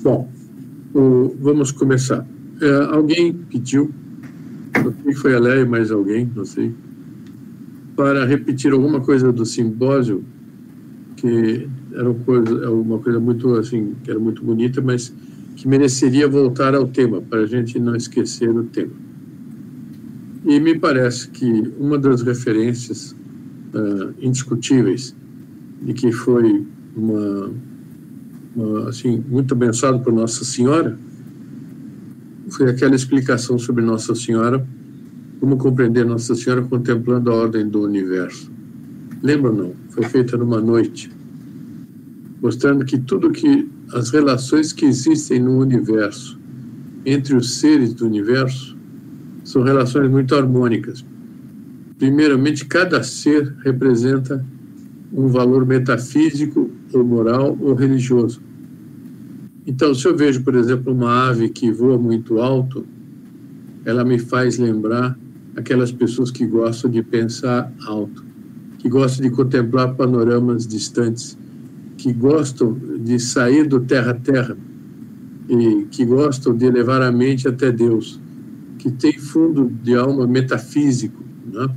Bom, vamos começar. Alguém pediu, não sei se foi a Leia, mas alguém, não sei, para repetir alguma coisa do simpósio, que era uma coisa muito, assim, que era muito bonita, mas que mereceria voltar ao tema, para a gente não esquecer o tema. E me parece que uma das referências indiscutíveis de que foi assim, muito abençoado por Nossa Senhora foi aquela explicação sobre Nossa Senhora, como compreender Nossa Senhora contemplando a ordem do universo. Lembra ou não? Foi feita numa noite, mostrando que as relações que existem no universo, entre os seres do universo, são relações muito harmônicas. Primeiramente, cada ser representa um valor metafísico, ou moral, ou religioso. Então, se eu vejo, por exemplo, uma ave que voa muito alto, ela me faz lembrar aquelas pessoas que gostam de pensar alto, que gostam de contemplar panoramas distantes, que gostam de sair do terra a terra e que gostam de elevar a mente até Deus, que tem fundo de alma metafísico, né?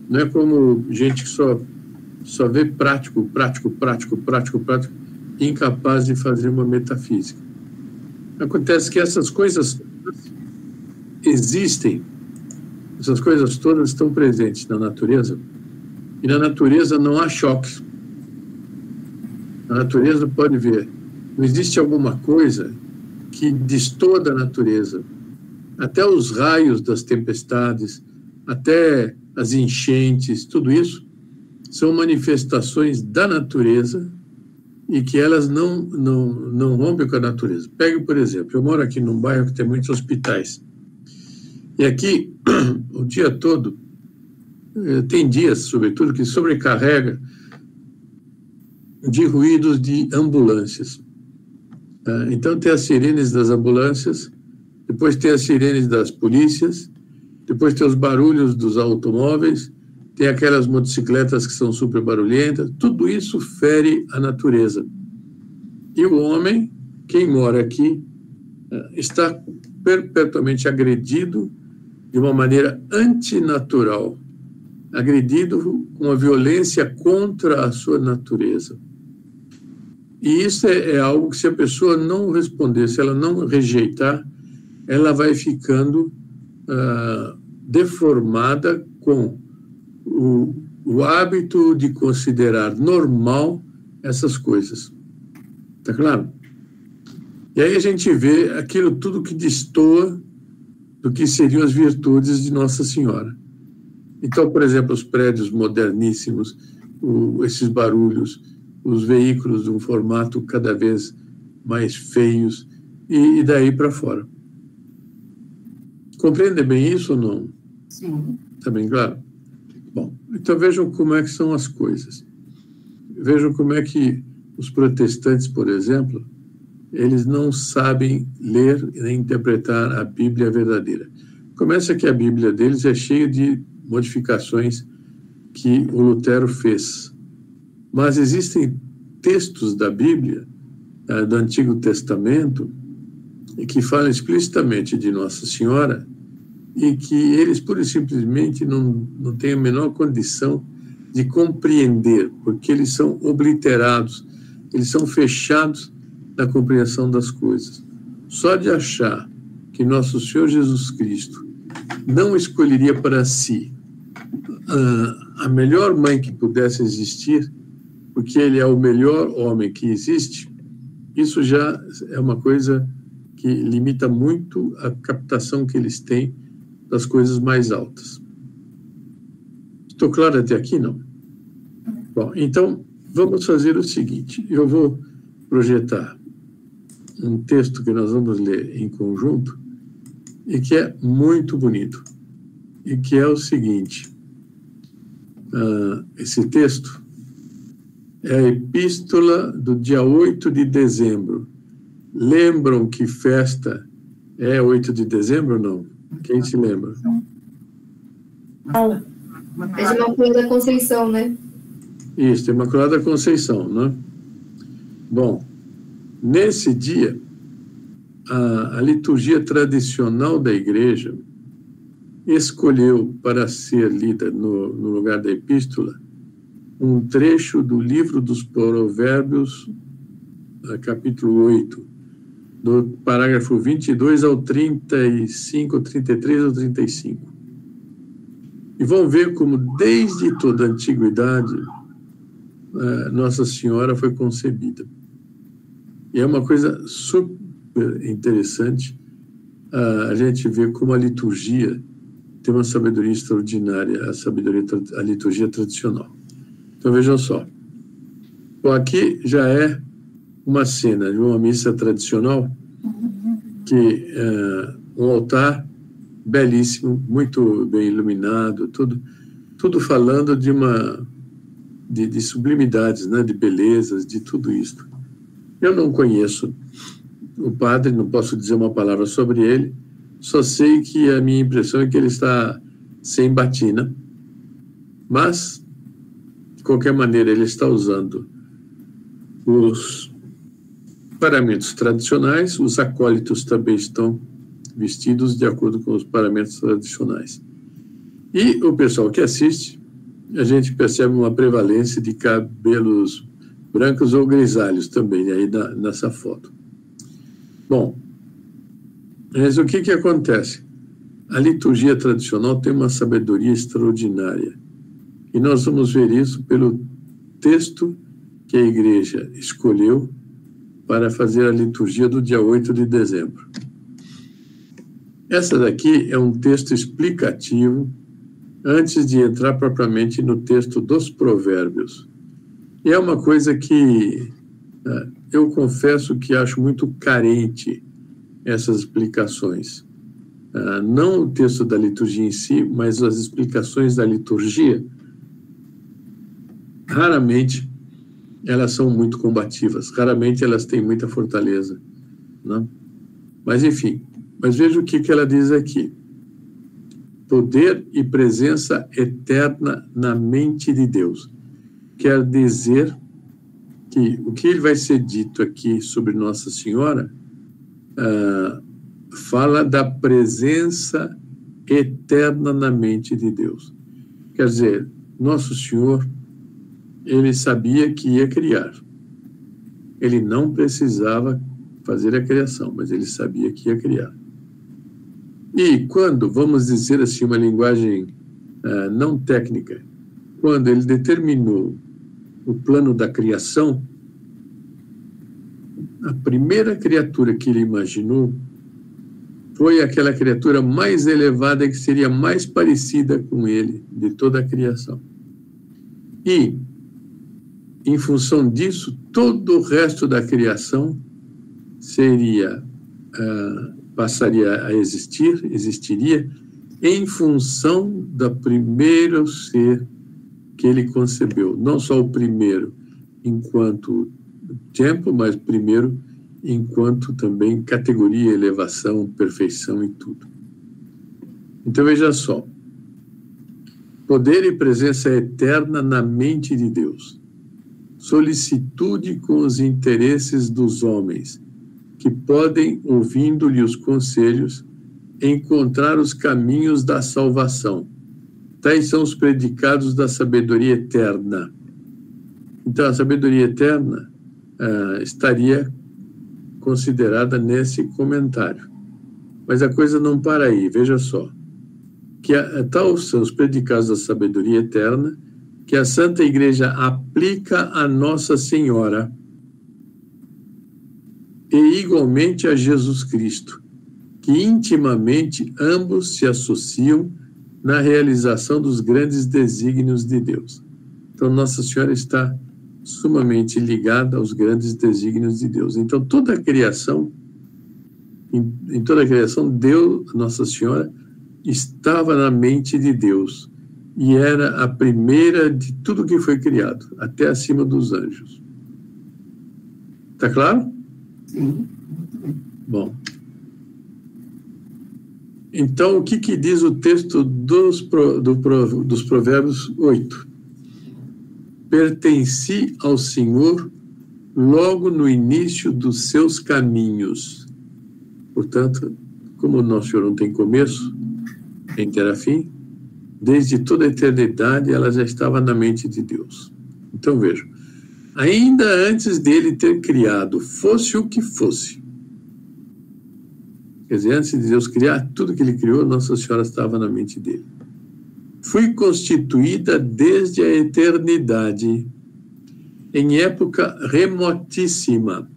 Não é como gente que só vê prático, incapaz de fazer uma metafísica. Acontece que essas coisas existem, essas coisas todas estão presentes na natureza, e na natureza não há choques. Na natureza, pode ver, não existe alguma coisa que destoa da natureza. Até os raios das tempestades, até as enchentes, tudo isso são manifestações da natureza e que elas não rompem com a natureza. Pegue, por exemplo, eu moro aqui num bairro que tem muitos hospitais. E aqui, o dia todo, tem dias, sobretudo, que sobrecarrega de ruídos de ambulâncias. Então, tem as sirenes das ambulâncias, depois tem as sirenes das polícias, depois tem os barulhos dos automóveis, tem aquelas motocicletas que são super barulhentas, tudo isso fere a natureza. E o homem, quem mora aqui, está perpetuamente agredido de uma maneira antinatural, agredido com a violência contra a sua natureza. E isso é algo que, se a pessoa não responder, se ela não rejeitar, ela vai ficando deformada com o hábito de considerar normal essas coisas. Tá claro? E aí a gente vê aquilo tudo que destoa do que seriam as virtudes de Nossa Senhora. Então, por exemplo, os prédios moderníssimos, esses barulhos, os veículos de um formato cada vez mais feios, e daí para fora. Compreende bem isso ou não? Sim. Está bem claro? Bom, então vejam como é que são as coisas. Vejam como é que os protestantes, por exemplo, eles não sabem ler nem interpretar a Bíblia verdadeira. Começa que a Bíblia deles é cheia de modificações que o Lutero fez. Mas existem textos da Bíblia, do Antigo Testamento, que falam explicitamente de Nossa Senhora e que eles, pura e simplesmente, não têm a menor condição de compreender, porque eles são obliterados, eles são fechados na compreensão das coisas. Só de achar que Nosso Senhor Jesus Cristo não escolheria para si a melhor mãe que pudesse existir, porque ele é o melhor homem que existe, isso já é uma coisa que limita muito a captação que eles têm das coisas mais altas. Estou claro até aqui, não? Bom, então, vamos fazer o seguinte. Eu vou projetar um texto que nós vamos ler em conjunto e que é muito bonito. E que é o seguinte. Esse texto é a epístola do dia 8 de dezembro. Lembram que festa é 8 de dezembro ou não? Quem se lembra? É de Imaculada Conceição, né? Isso, Imaculada Conceição, né? Bom, Nesse dia, a liturgia tradicional da igreja escolheu para ser lida no lugar da epístola um trecho do livro dos Provérbios, capítulo 8, do parágrafo 22 ao 35, 33 ao 35. E vão ver como, desde toda a antiguidade, Nossa Senhora foi concebida. E é uma coisa super interessante a gente ver como a liturgia tem uma sabedoria extraordinária, a liturgia tradicional. Então, vejam só. Bom, aqui já é uma cena de uma missa tradicional, que um altar belíssimo, muito bem iluminado, tudo falando de sublimidades, né, de belezas, de tudo isso. Eu não conheço o padre, não posso dizer uma palavra sobre ele, só sei que a minha impressão é que ele está sem batina, mas, de qualquer maneira, ele está usando os paramentos tradicionais, os acólitos também estão vestidos de acordo com os paramentos tradicionais. E o pessoal que assiste, a gente percebe uma prevalência de cabelos brancos ou grisalhos também aí nessa foto. Bom, mas o que acontece? A liturgia tradicional tem uma sabedoria extraordinária. E nós vamos ver isso pelo texto que a igreja escolheu para fazer a liturgia do dia 8 de dezembro. Essa daqui é um texto explicativo antes de entrar propriamente no texto dos Provérbios. E é uma coisa que eu confesso que acho muito carente essas explicações. Não o texto da liturgia em si, mas as explicações da liturgia, raramente elas são muito combativas, raramente elas têm muita fortaleza, né? Mas, enfim, veja o que ela diz aqui. Poder e presença eterna na mente de Deus. Quer dizer que o que vai ser dito aqui sobre Nossa Senhora fala da presença eterna na mente de Deus. Quer dizer, Nosso Senhor, ele sabia que ia criar. Ele não precisava fazer a criação, mas ele sabia que ia criar. E quando, vamos dizer assim, uma linguagem não técnica, quando ele determinou o plano da criação, a primeira criatura que ele imaginou foi aquela criatura mais elevada que seria mais parecida com ele de toda a criação. E, em função disso, todo o resto da criação passaria a existiria em função do primeiro ser que ele concebeu. Não só o primeiro enquanto tempo, mas primeiro enquanto também categoria, elevação, perfeição e tudo. Então, veja só. Poder e presença eterna na mente de Deus. Solicitude com os interesses dos homens, que podem, ouvindo-lhe os conselhos, encontrar os caminhos da salvação. Tais são os predicados da sabedoria eterna. Então, a sabedoria eterna estaria considerada nesse comentário. Mas a coisa não para aí, veja só. Que tal são os predicados da sabedoria eterna que a Santa Igreja aplica a Nossa Senhora e igualmente a Jesus Cristo, que intimamente ambos se associam na realização dos grandes desígnios de Deus. Então, Nossa Senhora está sumamente ligada aos grandes desígnios de Deus. Então, toda a criação, em toda a criação, Deus, Nossa Senhora, estava na mente de Deus e era a primeira de tudo que foi criado, até acima dos anjos. Está claro? Sim. Bom. Então, o que diz o texto dos Provérbios 8? Pertenci ao Senhor logo no início dos seus caminhos. Portanto, como o nosso Senhor não tem começo, nem terá fim, desde toda a eternidade ela já estava na mente de Deus. Então vejam, ainda antes dele ter criado, fosse o que fosse, quer dizer, antes de Deus criar tudo que ele criou, Nossa Senhora estava na mente dele. Fui constituída desde a eternidade, em época remotíssima,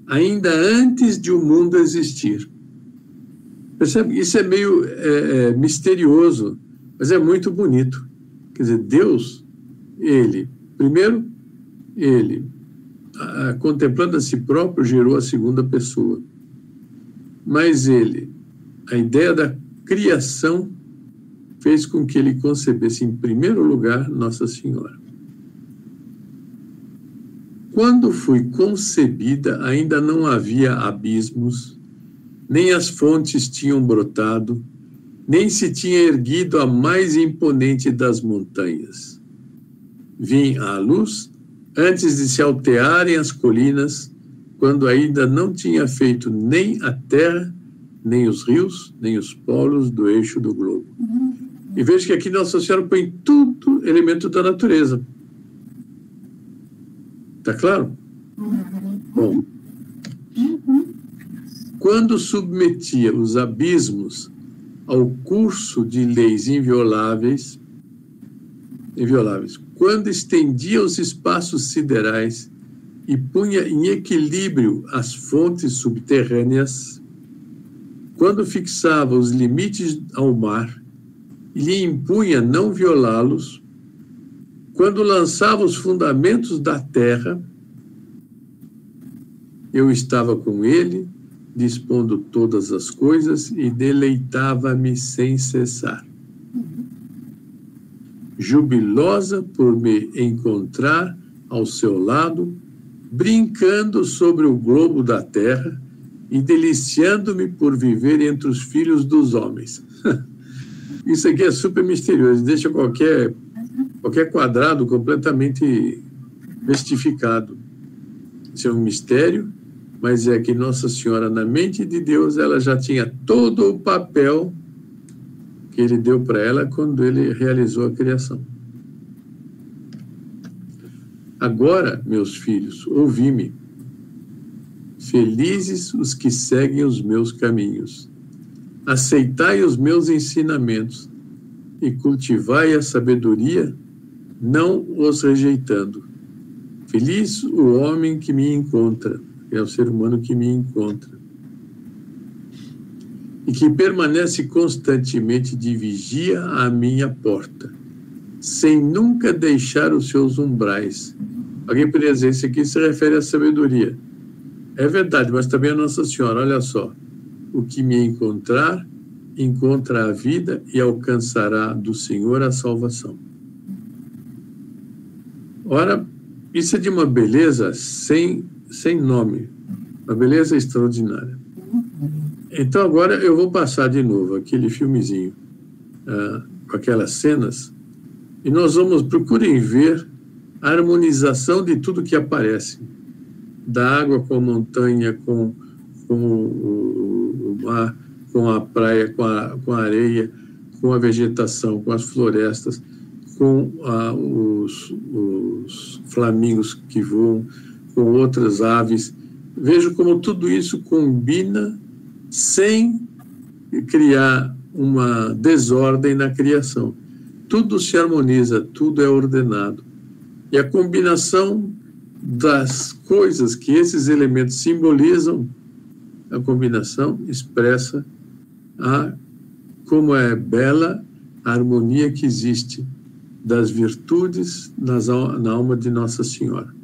ainda antes de o mundo existir. Percebe? Isso é meio misterioso, mas é muito bonito. Quer dizer, Deus, primeiro, contemplando a si próprio, gerou a segunda pessoa. Mas a ideia da criação fez com que ele concebesse, em primeiro lugar, Nossa Senhora. Quando fui concebida, ainda não havia abismos, nem as fontes tinham brotado, nem se tinha erguido a mais imponente das montanhas. Vim à luz antes de se altearem as colinas, quando ainda não tinha feito nem a terra, nem os rios, nem os polos do eixo do globo. E veja que aqui Nossa Senhora põe tudo elemento da natureza. Está claro? Bom, quando submetia os abismos ao curso de leis invioláveis, quando estendia os espaços siderais e punha em equilíbrio as fontes subterrâneas, quando fixava os limites ao mar e lhe impunha não violá-los, quando lançava os fundamentos da terra, eu estava com ele, dispondo todas as coisas e deleitava-me sem cessar. Jubilosa por me encontrar ao seu lado, brincando sobre o globo da terra e deliciando-me por viver entre os filhos dos homens. Isso aqui é super misterioso, deixa qualquer quadrado completamente mistificado. Isso é um mistério, mas é que Nossa Senhora, na mente de Deus, ela já tinha todo o papel que ele deu para ela quando ele realizou a criação. Agora, meus filhos, ouvi-me. Felizes os que seguem os meus caminhos. Aceitai os meus ensinamentos e cultivai a sabedoria, não os rejeitando. Feliz o homem que me encontra, é o ser humano que me encontra, e que permanece constantemente de vigia à minha porta, sem nunca deixar os seus umbrais. Alguém poderia dizer, isso aqui se refere à sabedoria. É verdade, mas também a Nossa Senhora, olha só, o que me encontrar, encontra a vida e alcançará do Senhor a salvação. Ora, isso é de uma beleza sem nome, uma beleza extraordinária. Então agora eu vou passar de novo aquele filmezinho, com aquelas cenas, e nós procurem ver a harmonização de tudo que aparece, da água com a montanha, com o mar, com a praia, com a areia, com a vegetação, com as florestas, com os flamingos que voam, com outras aves. Vejo como tudo isso combina sem criar uma desordem na criação. Tudo se harmoniza, tudo é ordenado. E a combinação das coisas que esses elementos simbolizam, a combinação expressa como é bela a harmonia que existe das virtudes na alma de Nossa Senhora.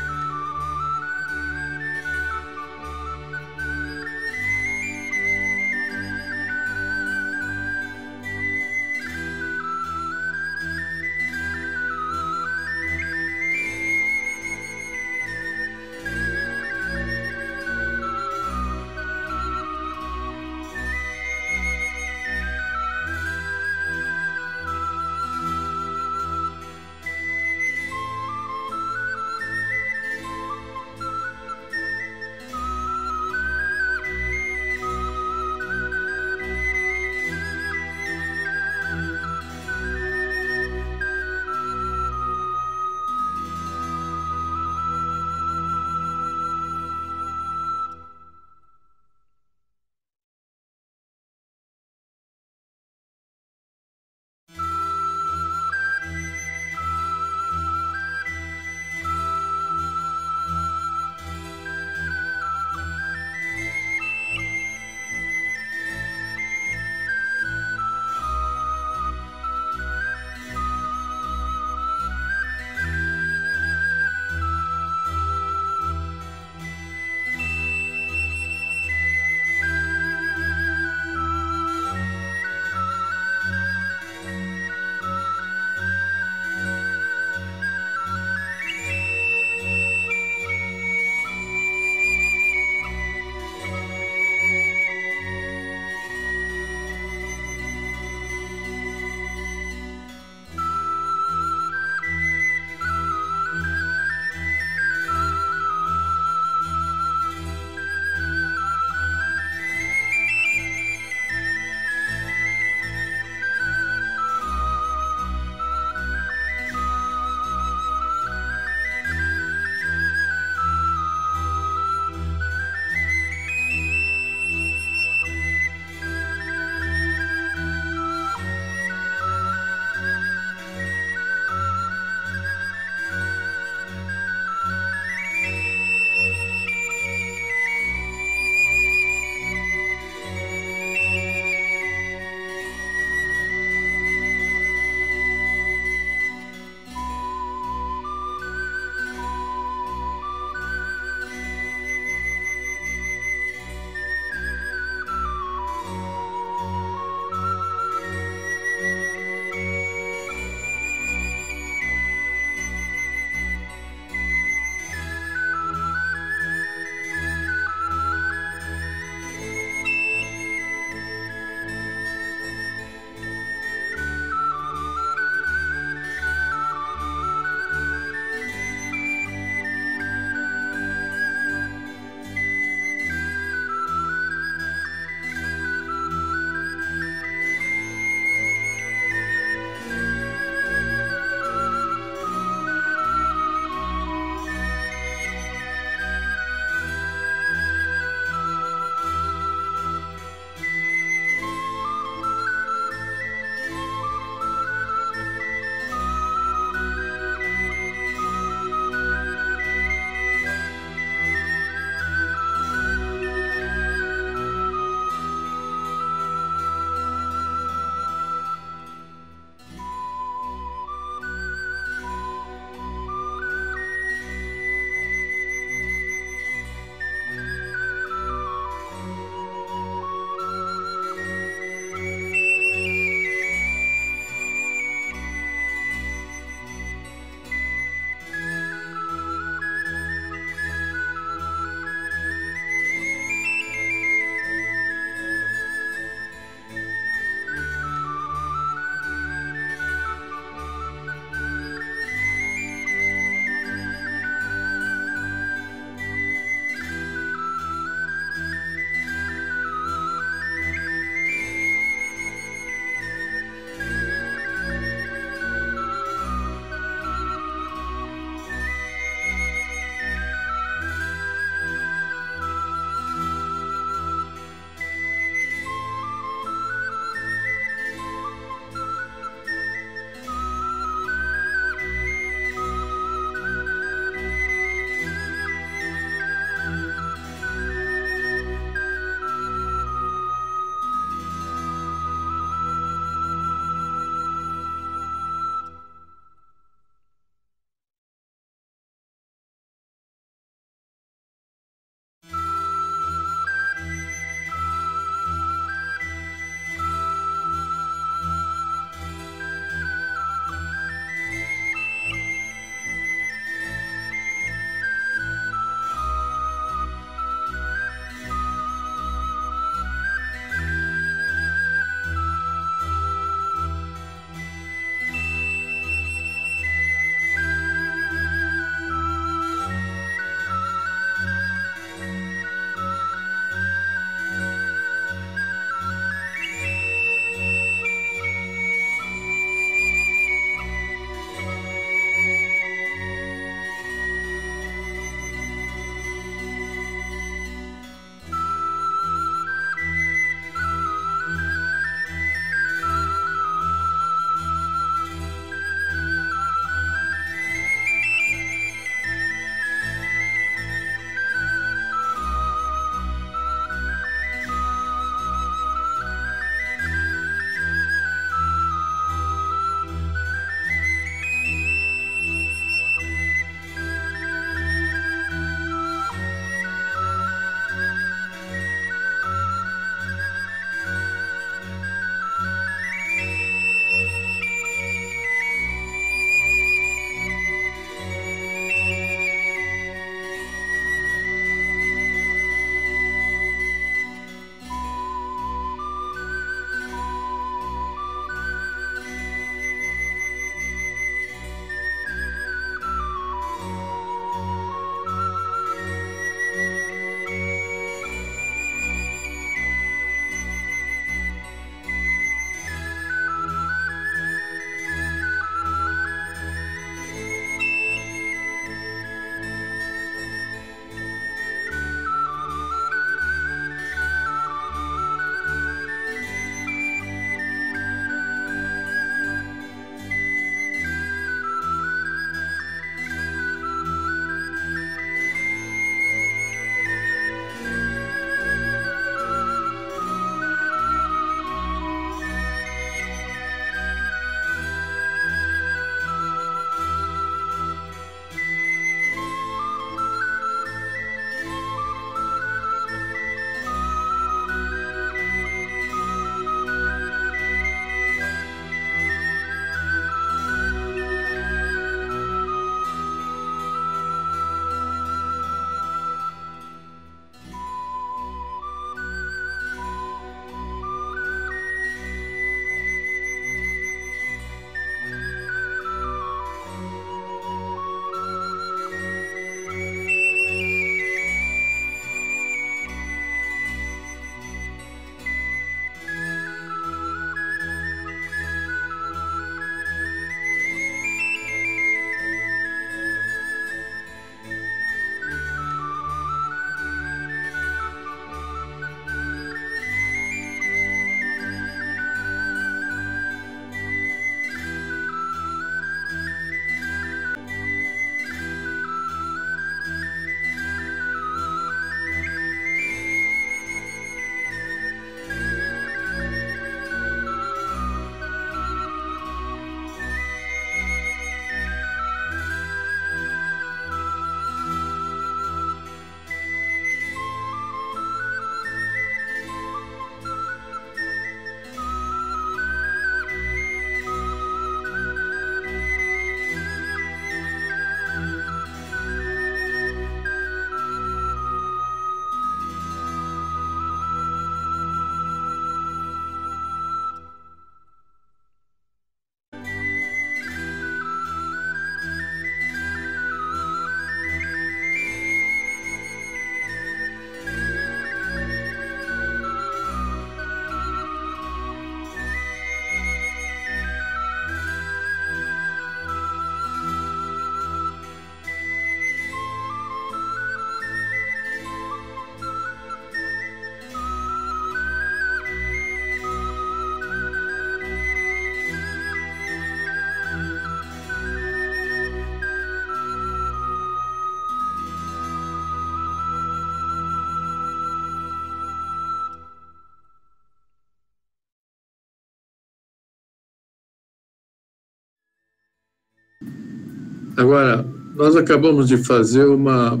Agora, nós acabamos de fazer uma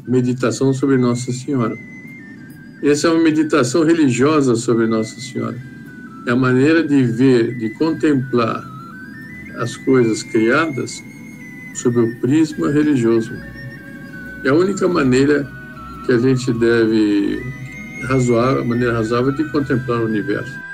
meditação sobre Nossa Senhora. Essa é uma meditação religiosa sobre Nossa Senhora. É a maneira de ver, de contemplar as coisas criadas sob o prisma religioso. É a única maneira que a gente deve a maneira razoável de contemplar o universo.